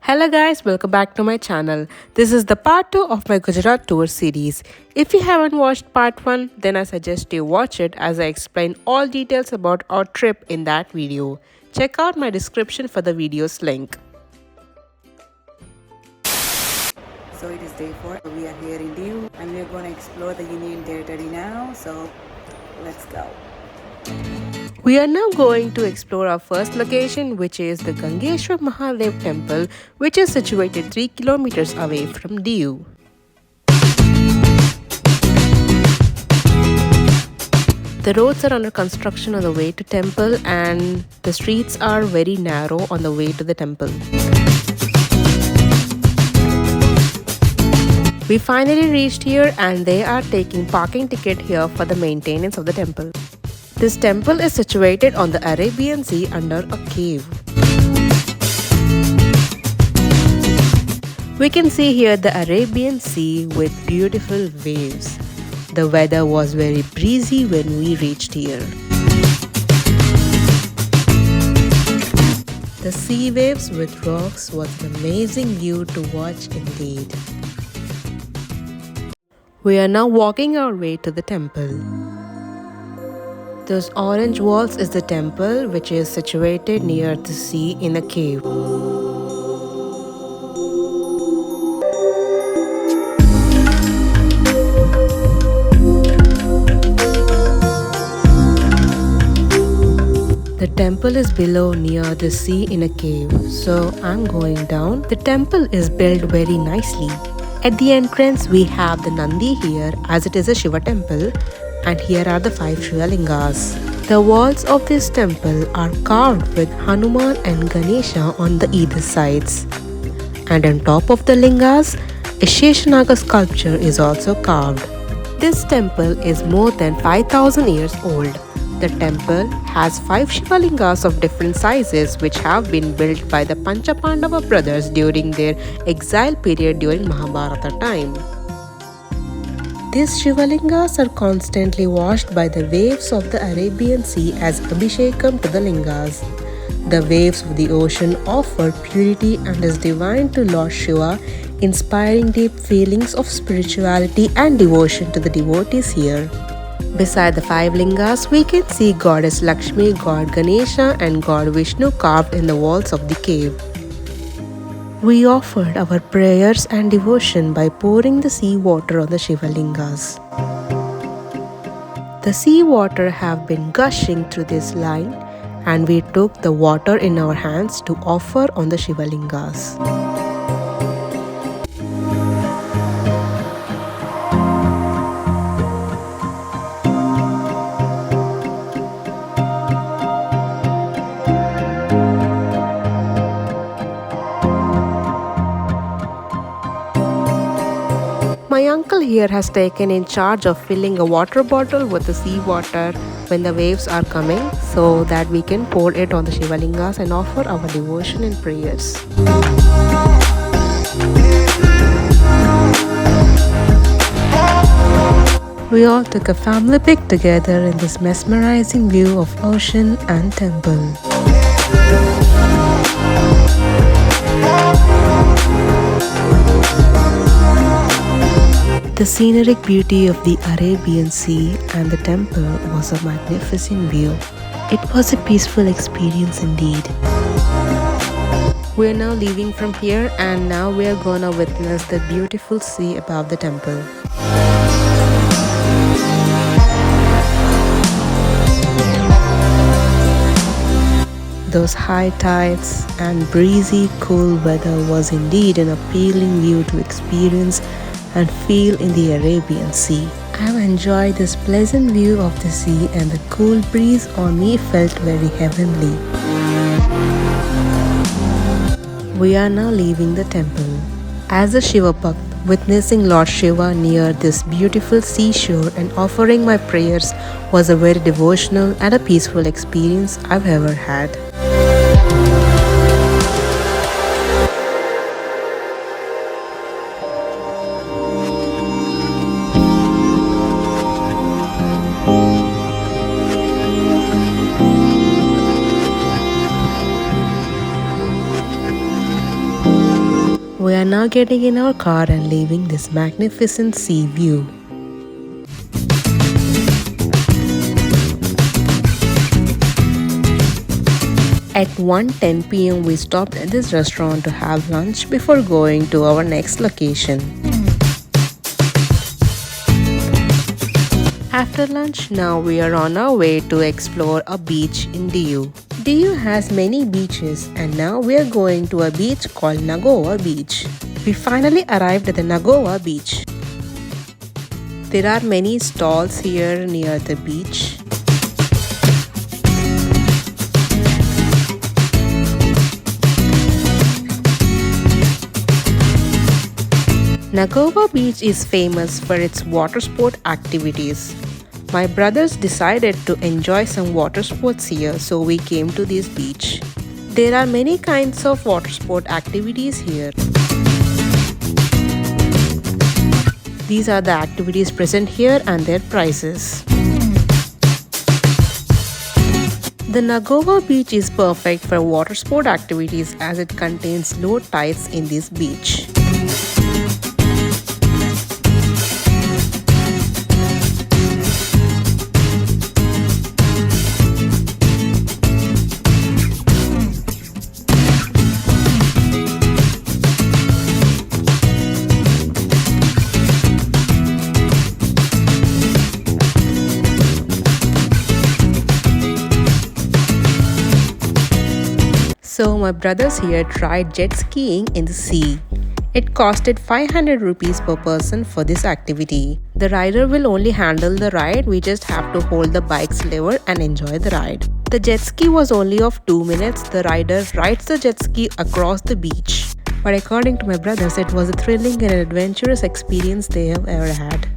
Hello guys, welcome back to my channel. This is the part 2 of my Gujarat tour series. If you haven't watched part 1, then I suggest you watch it as I explain all details about our trip in that video. Check out my description for the video's link. So it is day 4. We are here in Diu and we are going to explore the Union Territory now. So let's go. We are now going to explore our first location, which is the Gangeshwar Mahadev temple, which is situated 3 kilometers away from Diu. The roads are under construction on the way to temple and the streets are very narrow on the way to the temple. We finally reached here and they are taking parking ticket here for the maintenance of the temple. This temple is situated on the Arabian Sea under a cave. We can see here the Arabian Sea with beautiful waves. The weather was very breezy when we reached here. The sea waves with rocks was an amazing view to watch indeed. We are now walking our way to the temple. Those orange walls is the temple, which is situated near the sea in a cave. The temple is below near the sea in a cave, so I'm going down. The temple is built very nicely. At the entrance, we have the Nandi here as it is a Shiva temple. And here are the 5 Shiva Lingas. The walls of this temple are carved with Hanuman and Ganesha on the either sides. And on top of the Lingas, a Sheshanaga sculpture is also carved. This temple is more than 5,000 years old. The temple has 5 Shiva Lingas of different sizes which have been built by the Pancha Pandava brothers during their exile period during Mahabharata time. These Shivalingas are constantly washed by the waves of the Arabian Sea as Abhishekam to the Lingas. The waves of the ocean offer purity and is divine to Lord Shiva, inspiring deep feelings of spirituality and devotion to the devotees here. Beside the 5 Lingas, we can see Goddess Lakshmi, God Ganesha and God Vishnu carved in the walls of the cave. We offered our prayers and devotion by pouring the sea water on the Shiva Lingas. The sea water have been gushing through this line and we took the water in our hands to offer on the Shiva Lingas. My uncle here has taken in charge of filling a water bottle with the sea water when the waves are coming so that we can pour it on the Shiva Lingas and offer our devotion and prayers. We all took a family pic together in this mesmerizing view of ocean and temple. The scenic beauty of the Arabian Sea and the temple was a magnificent view. It was a peaceful experience indeed. We are now leaving from here and now we are gonna witness the beautiful sea above the temple. Those high tides and breezy, cool weather was indeed an appealing view to experience and feel in the Arabian Sea. I have enjoyed this pleasant view of the sea and the cool breeze on me felt very heavenly. We are now leaving the temple. As a Shiva Bhakt, witnessing Lord Shiva near this beautiful seashore and offering my prayers was a very devotional and a peaceful experience I've ever had. are now getting in our car and leaving this magnificent sea view. At 1:10 p.m. we stopped at this restaurant to have lunch before going to our next location. After lunch, now we are on our way to explore a beach in Diu. Diu has many beaches and now we are going to a beach called Nagoa Beach. We finally arrived at the Nagoa Beach. There are many stalls here near the beach. Nagoa Beach is famous for its water sport activities. My brothers decided to enjoy some water sports here, so we came to this beach. There are many kinds of water sport activities here. These are the activities present here and their prices. The Nagoa Beach is perfect for water sport activities as it contains low tides in this beach. So my brothers here tried jet skiing in the sea. It costed 500 rupees per person for this activity. The rider will only handle the ride, we just have to hold the bike's lever and enjoy the ride. The jet ski was only of 2 minutes. The rider rides the jet ski across the beach. But according to my brothers, it was a thrilling and adventurous experience they have ever had.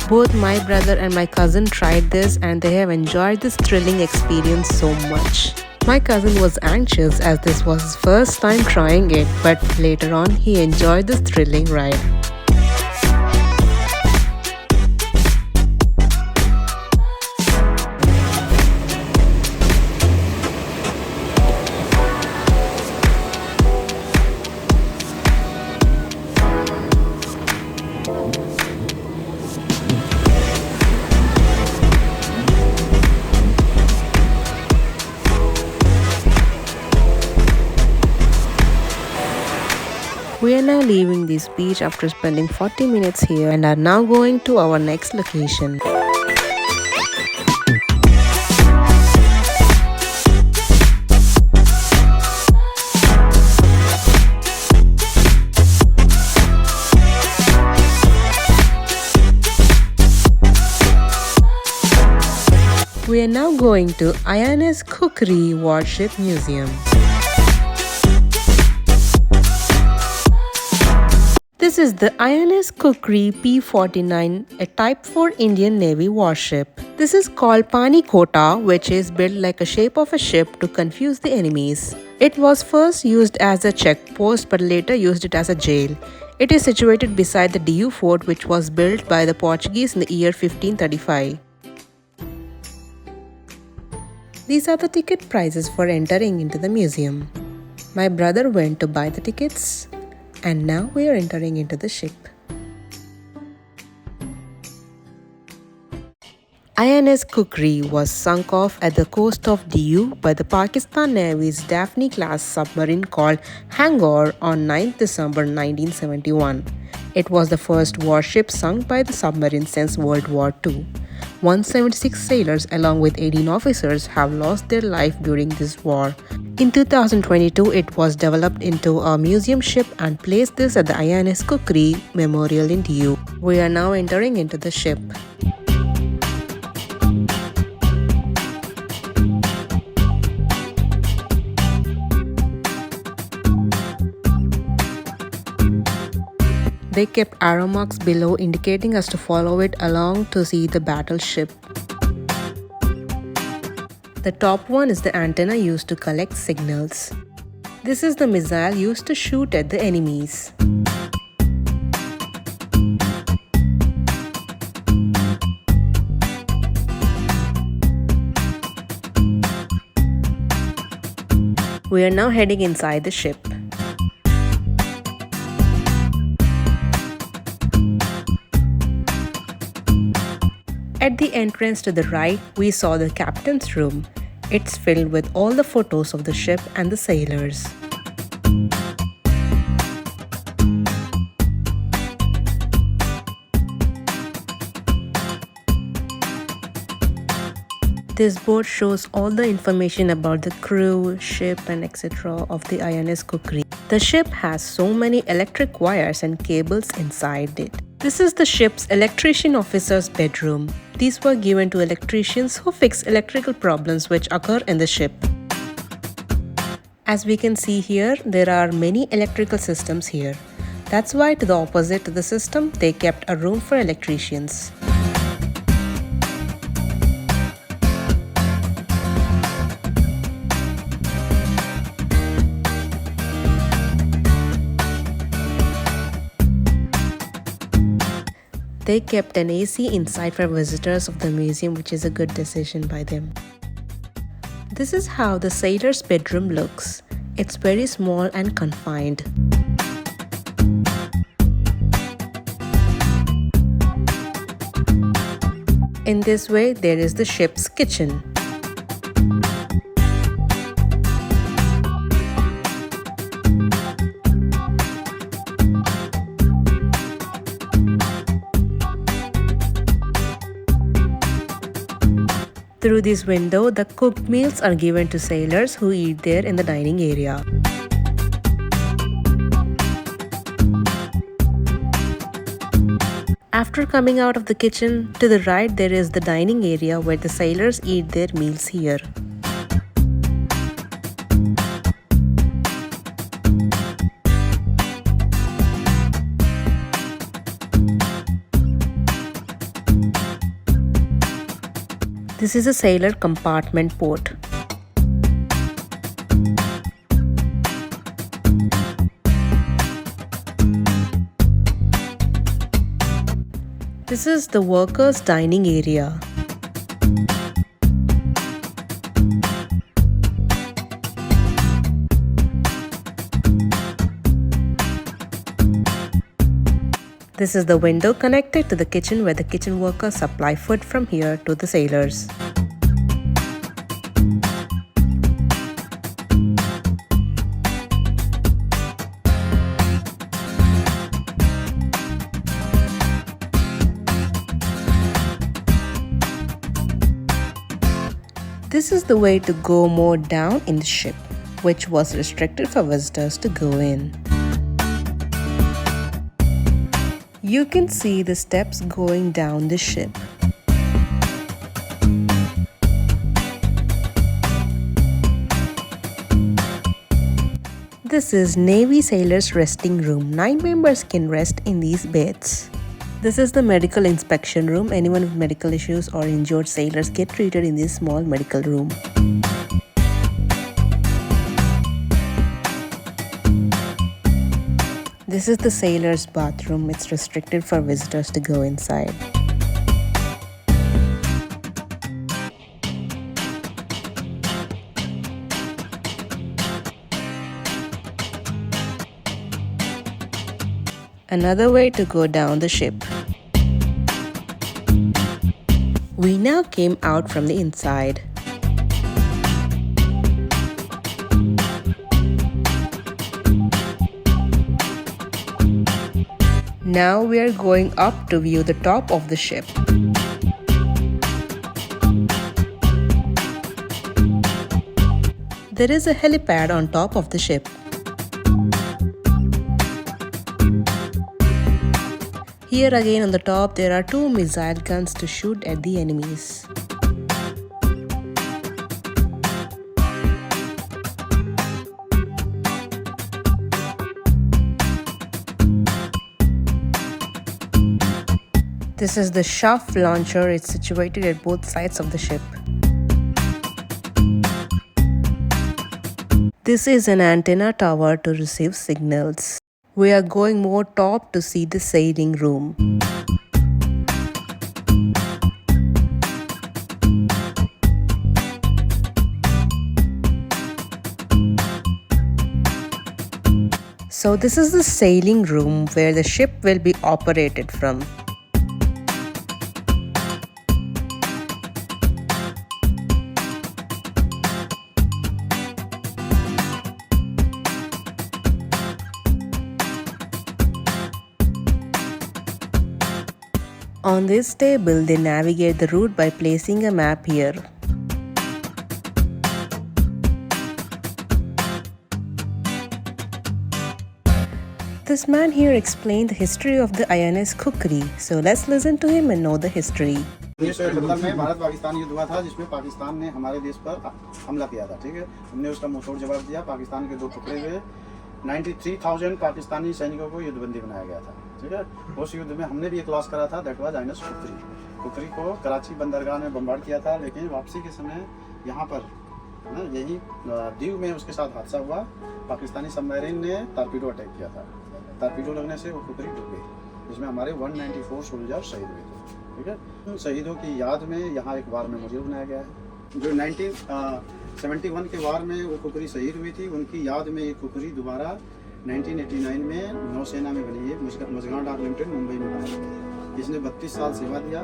Both my brother and my cousin tried this and they have enjoyed this thrilling experience so much. My cousin was anxious as this was his first time trying it, but later on he enjoyed this thrilling ride. We are now leaving this beach after spending 40 minutes here and are now going to our next location. We are now going to INS Kukri Warship Museum. This is the INS Kukri P-49, a Type 4 Indian Navy warship. This is called Pani Kota, which is built like a shape of a ship to confuse the enemies. It was first used as a checkpost but later used it as a jail. It is situated beside the Diu fort, which was built by the Portuguese in the year 1535. These are the ticket prices for entering into the museum. My brother went to buy the tickets. And now we are entering into the ship. INS Kukri was sunk off at the coast of Diu by the Pakistan Navy's Daphne-class submarine called Hangor on 9 December 1971. It was the first warship sunk by the submarine since World War II. 176 sailors along with 18 officers have lost their life during this war. In 2022, it was developed into a museum ship and placed this at the INS Kukri Memorial in Diu. We are now entering into the ship. They kept arrow marks below indicating us to follow it along to see the battleship. The top one is the antenna used to collect signals. This is the missile used to shoot at the enemies. We are now heading inside the ship. At the entrance to the right, we saw the captain's room. It's filled with all the photos of the ship and the sailors. This board shows all the information about the crew, ship and etc. of the INS Kukri. The ship has so many electric wires and cables inside it. This is the ship's electrician officer's bedroom. These were given to electricians who fix electrical problems which occur in the ship. As we can see here, there are many electrical systems here. That's why to the opposite to the system, they kept a room for electricians. They kept an AC inside for visitors of the museum, which is a good decision by them. This is how the sailor's bedroom looks. It's very small and confined. In this way, there is the ship's kitchen. Through this window, the cooked meals are given to sailors who eat there in the dining area. After coming out of the kitchen, to the right there is the dining area where the sailors eat their meals here. This is a sailor compartment port. This is the workers' dining area. This is the window connected to the kitchen where the kitchen workers supply food from here to the sailors. This is the way to go more down in the ship, which was restricted for visitors to go in. You can see the steps going down the ship. This is Navy sailors' resting room. 9 members can rest in these beds. This is the medical inspection room. Anyone with medical issues or injured sailors get treated in this small medical room. This is the sailor's bathroom. It's restricted for visitors to go inside. Another way to go down the ship. We now came out from the inside. Now we are going up to view the top of the ship. There is a helipad on top of the ship. Here again on the top there are 2 missile guns to shoot at the enemies. This is the shaft launcher. It's situated at both sides of the ship. This is an antenna tower to receive signals. We are going more top to see the sailing room. So this is the sailing room where the ship will be operated from. On this table, they navigate the route by placing a map here. This man here explained the history of the INS Kukri, so let's listen to him and know the history. 1971 में भारत पाकिस्तान युद्ध हुआ था जिसमें पाकिस्तान ने हमारे देश पर हमला किया था। ठीक है, हमने उसका मुंहतोड़ जवाब दिया। पाकिस्तान के दो टुकड़े हुए, 93,000 पाकिस्तानी सैनिकों को युद्धबंदी बनाया गया था। ठीक है, उस युद्ध में हमने भी एक लॉस करा था, दैट वाज आइनस कुकरी। कुकरी को कराची बंदरगाह में बम्बार्ड किया था, लेकिन वापसी के समय यहाँ पर यही दीव में उसके साथ हादसा हुआ। पाकिस्तानी सबमरीन ने टारपीडो अटैक किया था। टारपीडो लगने से वो कुकरी डूब गई, जिसमें हमारे 194 सोल्जर शहीद हुए थे। ठीक है, शहीदों की याद में यहाँ एक वार मेमोरियल बनाया गया है। जो 1971 के वार में वो कुकरी शहीद हुई थी, उनकी याद में ये कुकरी दोबारा 1989 में नौसेना में बनी है। मजगांव डाक लिमिटेड मुंबई में बना है। इसने 32 साल सेवा दिया।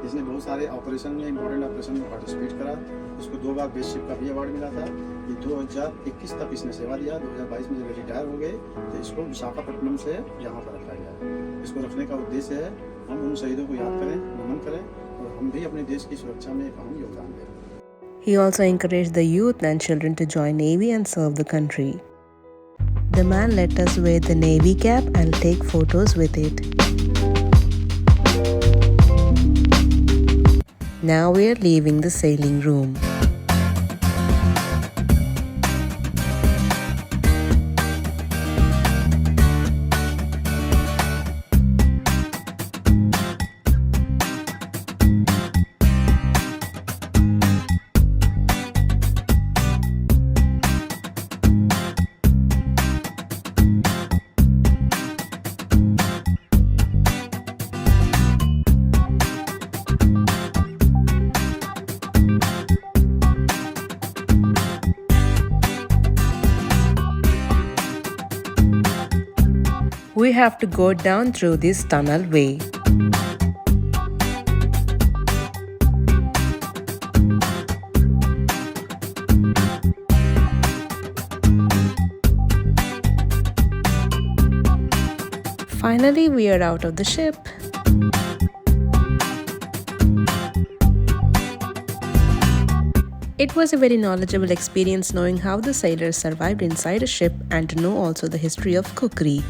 इसने बहुत सारे ऑपरेशन में, इंपॉर्टेंट ऑपरेशन में पार्टिसिपेट करा। इसको 2 बार बेस्ट शिप का भी अवार्ड मिला था। ये 2021 तक इसने सेवा दिया। 2022 में जब रिटायर हो गए तो इसको विशाखापट्टनम से यहाँ पर रखा गया है। इसको रखने का उद्देश्य है हम उन शहीदों को याद करें, नमन करें और हम भी अपने देश की सुरक्षा में एक अहम योगदान दें। He also encouraged the youth and children to join Navy and serve the country. The man let us wear the Navy cap and take photos with it. Now we are leaving the sailing room. We have to go down through this tunnel way. Finally, we are out of the ship. It was a very knowledgeable experience knowing how the sailors survived inside a ship and to know also the history of Kukri.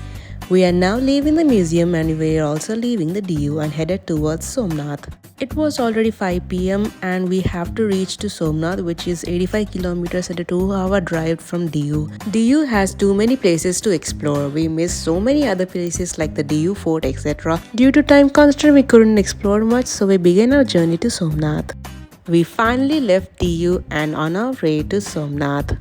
We are now leaving the museum and we are also leaving the Diu and headed towards Somnath. It was already 5 p.m. and we have to reach to Somnath, which is 85 kilometers at a 2-hour drive from Diu. Diu has too many places to explore. We missed so many other places like the Diu fort, etc. Due to time constraint, we couldn't explore much, so we began our journey to Somnath. We finally left Diu and on our way to Somnath.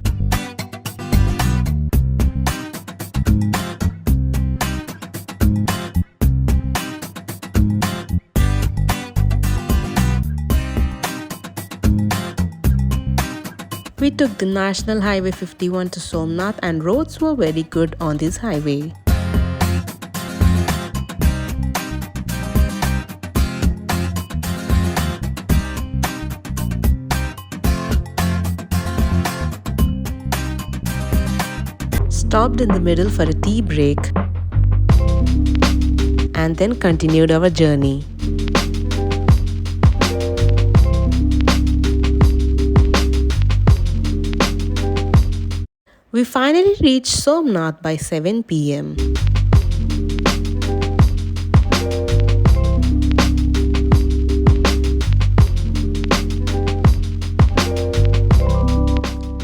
We took the National Highway 51 to Somnath and roads were very good on this highway. Stopped in the middle for a tea break and then continued our journey. We finally reached Somnath by 7 p.m.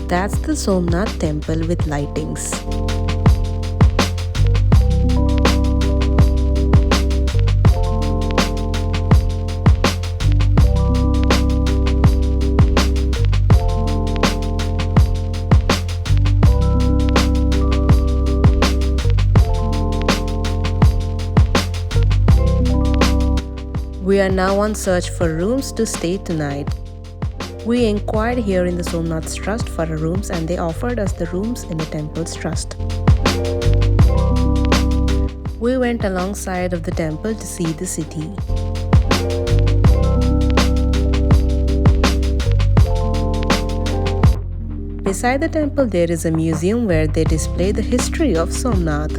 That's the Somnath temple with lightings. We are now on search for rooms to stay tonight. We inquired here in the Somnath Trust for rooms and they offered us the rooms in the temple's trust. We went alongside of the temple to see the city. Beside the temple there is a museum where they display the history of Somnath.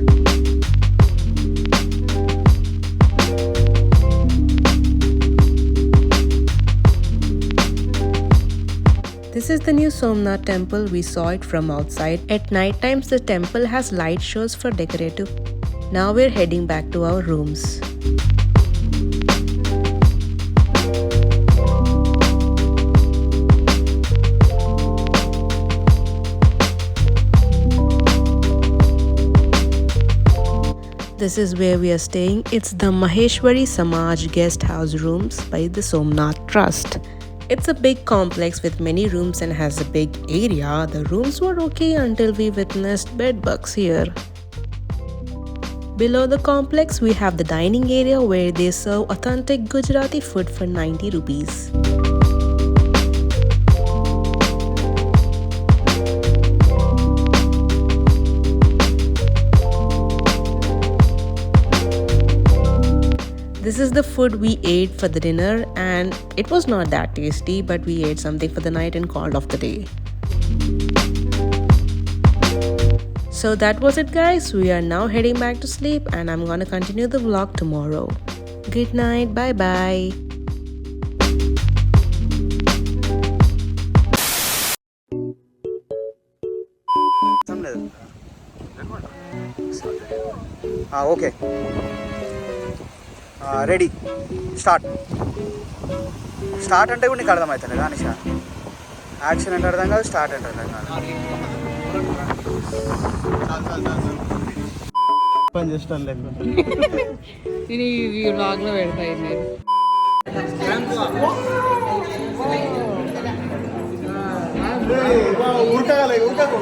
This is the new Somnath temple. We saw it from outside. At night times the temple has light shows for decorative. Now we're heading back to our rooms. This is where we are staying. It's the Maheshwari Samaj guest house rooms by the Somnath Trust. It's a big complex with many rooms and has a big area. The rooms were okay until we witnessed bed bugs here. Below the complex, we have the dining area where they serve authentic Gujarati food for 90 rupees. This is the food we ate for the dinner and it was not that tasty, but we ate something for the night and called off the day. So that was it guys. We are now heading back to sleep and I'm gonna continue the vlog tomorrow. Good night. Bye bye. Okay. Ready. Start. Start అంటే కూడా నీకు అర్థమవుతుంది కానీ action అంటే అర్థం కాదు, start అంటే అర్థం కాదు. పని చేస్తాను లేకపోతే నేను ఈ వ్లాగ్లో పెడతాయి నేను. ఉడకాలి ఉడకకు.